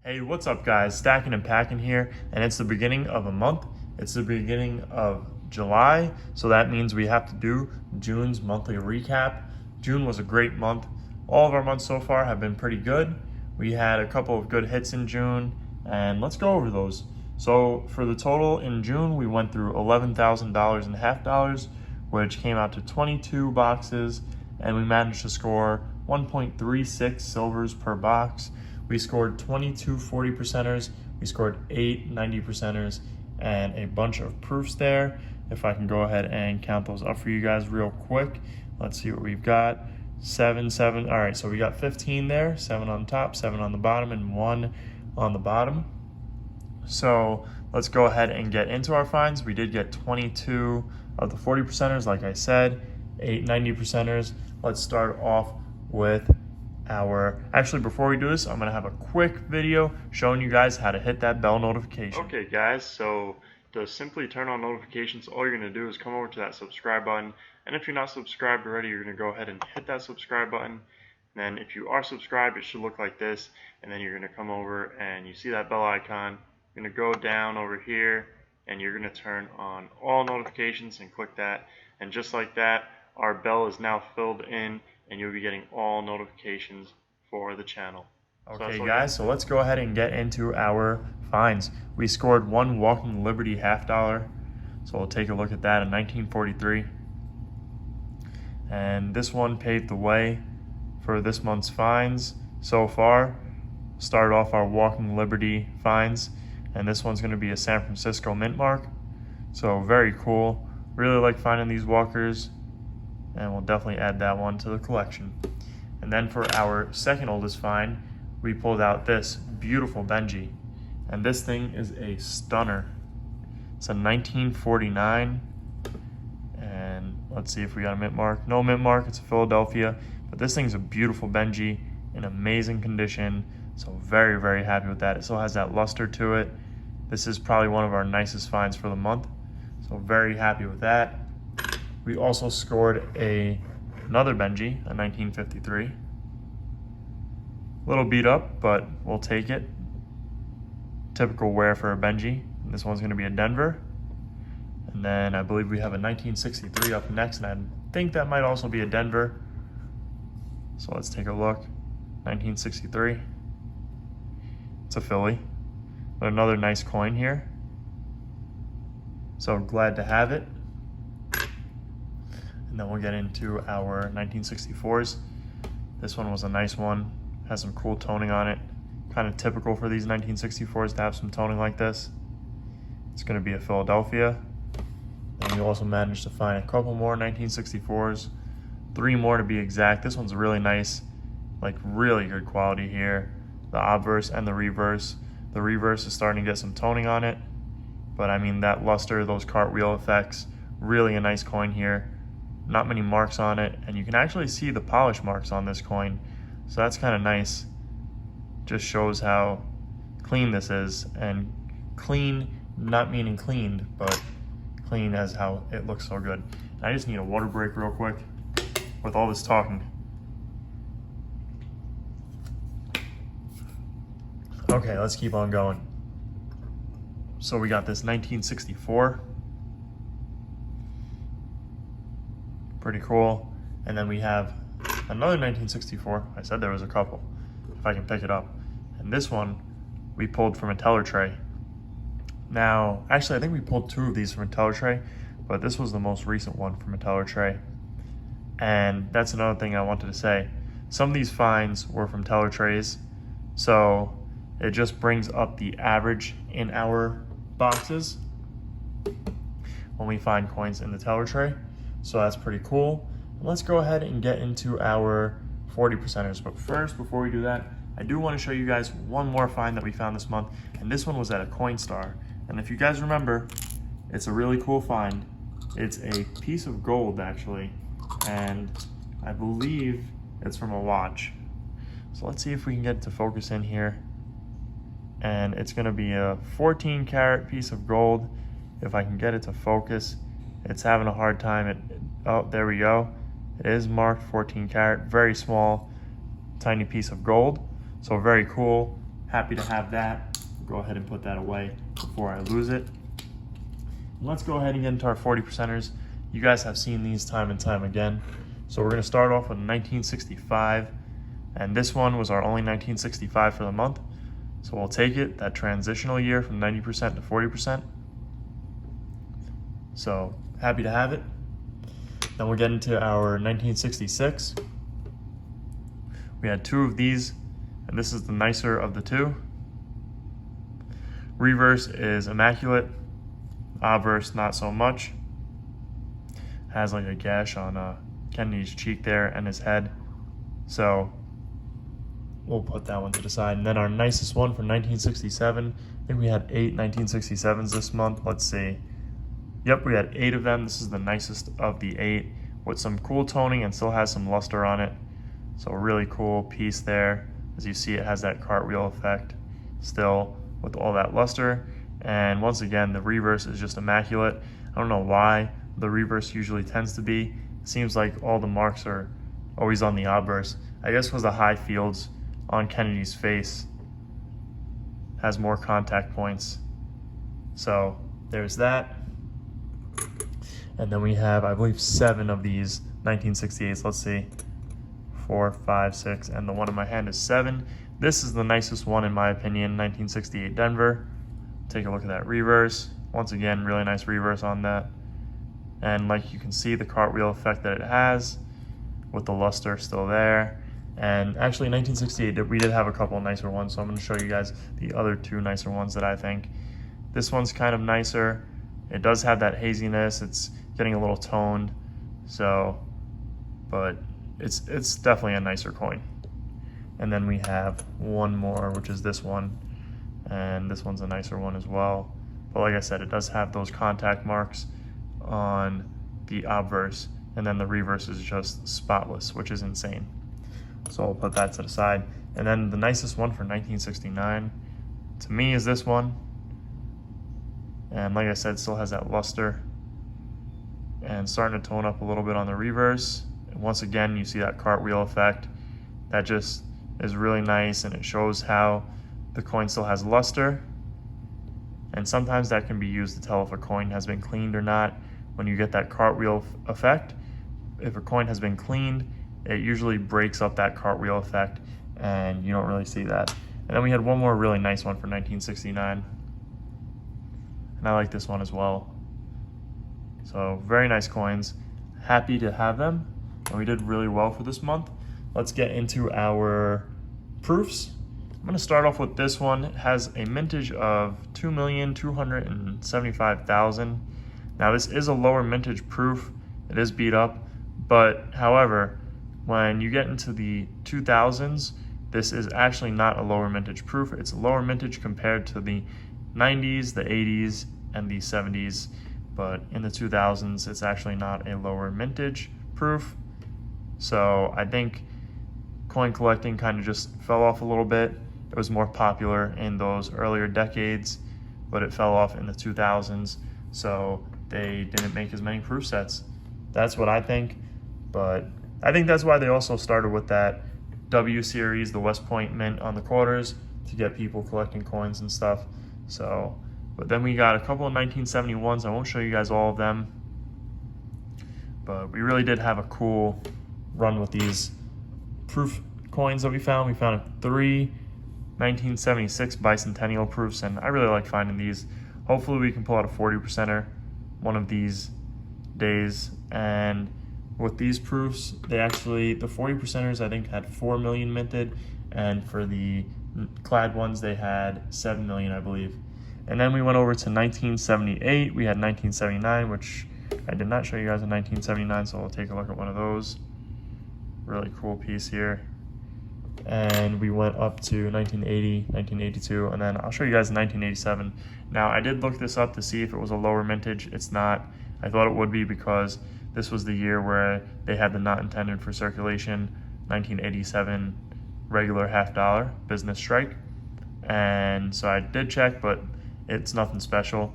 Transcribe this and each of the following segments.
Hey, what's up guys? Stacking and Packing here, and it's the beginning of a month. It's the beginning of July, so that means we have to do June's monthly recap. June was a great month. All of our months so far have been pretty good. We had a couple of good hits in June, and let's go over those. So for the total in June, we went through $11,000 in half dollars, which came out to 22 boxes, and we managed to score 1.36 silvers per box. We scored 22 40 percenters, we scored 8 90 percenters, and a bunch of proofs there. If I can go ahead and count those up for you guys real quick. Let's see what we've got. 7, 7. All right, so we got 15 there, 7 on top, 7 on the bottom, and 1 on the bottom. So let's go ahead and get into our finds. We did get 22 of the 40 percenters, like I said, 8 90 percenters. Let's start off with actually before we do this, I'm gonna have a quick video showing you guys how to hit that bell notification. Okay guys, so to simply turn on notifications, all you're gonna do is come over to that subscribe button, and if you're not subscribed already, you're gonna go ahead and hit that subscribe button. And then if you are subscribed, it should look like this, and then you're gonna come over and you see that bell icon. You're gonna go down over here and you're gonna turn on all notifications and click that, and just like that, our bell is now filled in and you'll be getting all notifications for the channel. Okay guys, so let's go ahead and get into our finds. We scored one Walking Liberty half dollar, so we'll take a look at that in 1943. And this one paved the way for this month's finds so far. Started off our Walking Liberty finds, and this one's going to be a San Francisco mint mark. So very cool. Really like finding these walkers, and we'll definitely add that one to the collection. And then for our second oldest find, we pulled out this beautiful Benji, and this thing is a stunner. It's a 1949, and let's see if we got a mint mark. No mint mark, it's a Philadelphia, but this thing's a beautiful Benji in amazing condition, so very, very happy with that. It still has that luster to it. This is probably one of our nicest finds for the month, so very happy with that. We also scored another Benji, a 1953. A little beat up, but we'll take it. Typical wear for a Benji. And this one's going to be a Denver. And then I believe we have a 1963 up next, and I think that might also be a Denver. So let's take a look. 1963. It's a Philly. But another nice coin here. So glad to have it. And then we'll get into our 1964s. This one was a nice one. Has some cool toning on it. Kind of typical for these 1964s to have some toning like this. It's going to be a Philadelphia. And we also managed to find a couple more 1964s. 3 more to be exact. This one's really nice. Like really good quality here. The obverse and the reverse. The reverse is starting to get some toning on it. But I mean, that luster, those cartwheel effects, really a nice coin here. Not many marks on it, and you can actually see the polish marks on this coin, so that's kind of nice. Just shows how clean this is, and clean not meaning cleaned, but clean as how it looks so good. I just need a water break real quick with all this talking. Okay, let's keep on going. So we got this 1964. Pretty cool. And then we have another 1964. I said there was a couple, if I can pick it up. And this one we pulled from a teller tray. Now, actually I think we pulled 2 of these from a teller tray, but this was the most recent one from a teller tray. And that's another thing I wanted to say. Some of these finds were from teller trays, so it just brings up the average in our boxes when we find coins in the teller tray. So that's pretty cool. Let's go ahead and get into our 40 percenters. But first, before we do that, I do want to show you guys one more find that we found this month. And this one was at a Coinstar. And if you guys remember, it's a really cool find. It's a piece of gold actually. And I believe it's from a watch. So let's see if we can get it to focus in here. And it's gonna be a 14 karat piece of gold. If I can get it to focus. It's having a hard time. Oh, there we go. It is marked 14 karat, very small, tiny piece of gold. So very cool. happy to have that. Go ahead and put that away before I lose it. Let's go ahead and get into our 40 percenters. You guys have seen these time and time again. So we're gonna start off with 1965, and this one was our only 1965 for the month. So we'll take it, that transitional year from 90% to 40%. So happy to have it. Then we'll get into our 1966. We had two of these, and this is the nicer of the two. Reverse is immaculate, obverse not so much. Has like a gash on Kennedy's cheek there and his head. So we'll put that one to the side. And then our nicest one from 1967, I think we had 8 1967s this month. Let's see. Yep, we had 8 of them. This is the nicest of the 8 with some cool toning and still has some luster on it. So a really cool piece there. As you see, it has that cartwheel effect still with all that luster. And once again, the reverse is just immaculate. I don't know why the reverse usually tends to be. It seems like all the marks are always on the obverse. I guess because the high fields on Kennedy's face has more contact points. So there's that. And then we have, I believe, 7 of these 1968s. Let's see. 4, 5, 6, and the one in my hand is 7. This is the nicest one in my opinion, 1968 Denver. Take a look at that reverse. Once again, really nice reverse on that. And like you can see, the cartwheel effect that it has with the luster still there. And actually 1968, we did have a couple of nicer ones, so I'm going to show you guys the other 2 nicer ones that I think. This one's kind of nicer. It does have that haziness. It's getting a little toned, so, but it's definitely a nicer coin. And then we have one more, which is this one, and this one's a nicer one as well. But like I said, it does have those contact marks on the obverse, and then the reverse is just spotless, which is insane. So I'll put that to the side. And then the nicest one for 1969 to me is this one. And like I said, still has that luster and starting to tone up a little bit on the reverse. And once again, you see that cartwheel effect. That just is really nice, and it shows how the coin still has luster. And sometimes that can be used to tell if a coin has been cleaned or not. When you get that cartwheel effect, if a coin has been cleaned, it usually breaks up that cartwheel effect, and you don't really see that. And then we had one more really nice one for 1969. And I like this one as well. So very nice coins. Happy to have them. And we did really well for this month. Let's get into our proofs. I'm going to start off with this one. It has a mintage of 2,275,000. Now this is a lower mintage proof. It is beat up, but however, when you get into the 2000s, this is actually not a lower mintage proof. It's a lower mintage compared to the 90s, the 80s, and the 70s, but in the 2000s, it's actually not a lower mintage proof. So I think coin collecting kind of just fell off a little bit. It was more popular in those earlier decades, but it fell off in the 2000s, so they didn't make as many proof sets. That's what I think, but I think that's why they also started with that W series, the West Point Mint on the quarters, to get people collecting coins and stuff. So, but then we got a couple of 1971s. I won't show you guys all of them, but we really did have a cool run with these proof coins that we found. We found 3 1976 bicentennial proofs, and I really like finding these. Hopefully we can pull out a 40%er one of these days. And with these proofs, they actually, the 40%ers I think had 4 million minted, and for the clad ones they had 7 million, I believe. And then we went over to 1978. We had 1979, which I did not show you guys in 1979, so I'll take a look at one of those. Really cool piece here. And we went up to 1980, 1982, and then I'll show you guys 1987. Now, I did look this up to see if it was a lower mintage. It's not. I thought it would be because this was the year where they had the not intended for circulation 1987 regular $50 business strike. And so I did check, but it's nothing special.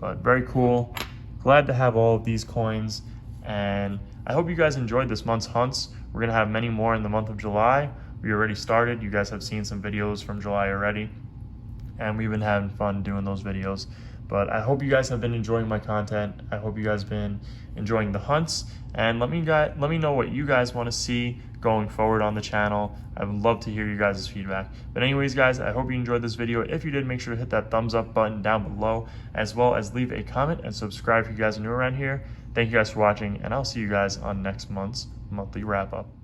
But very cool. Glad to have all of these coins, and I hope you guys enjoyed this month's hunts. We're gonna have many more in the month of July. we already started. You guys have seen some videos from July already, and we've been having fun doing those videos. But I hope you guys have been enjoying my content. I hope you guys have been enjoying the hunts, and let me know what you guys want to see going forward on the channel. I would love to hear you guys' feedback. But anyways, guys, I hope you enjoyed this video. If you did, make sure to hit that thumbs up button down below, as well as leave a comment and subscribe if you guys are new around here. Thank you guys for watching, and I'll see you guys on next month's monthly wrap up.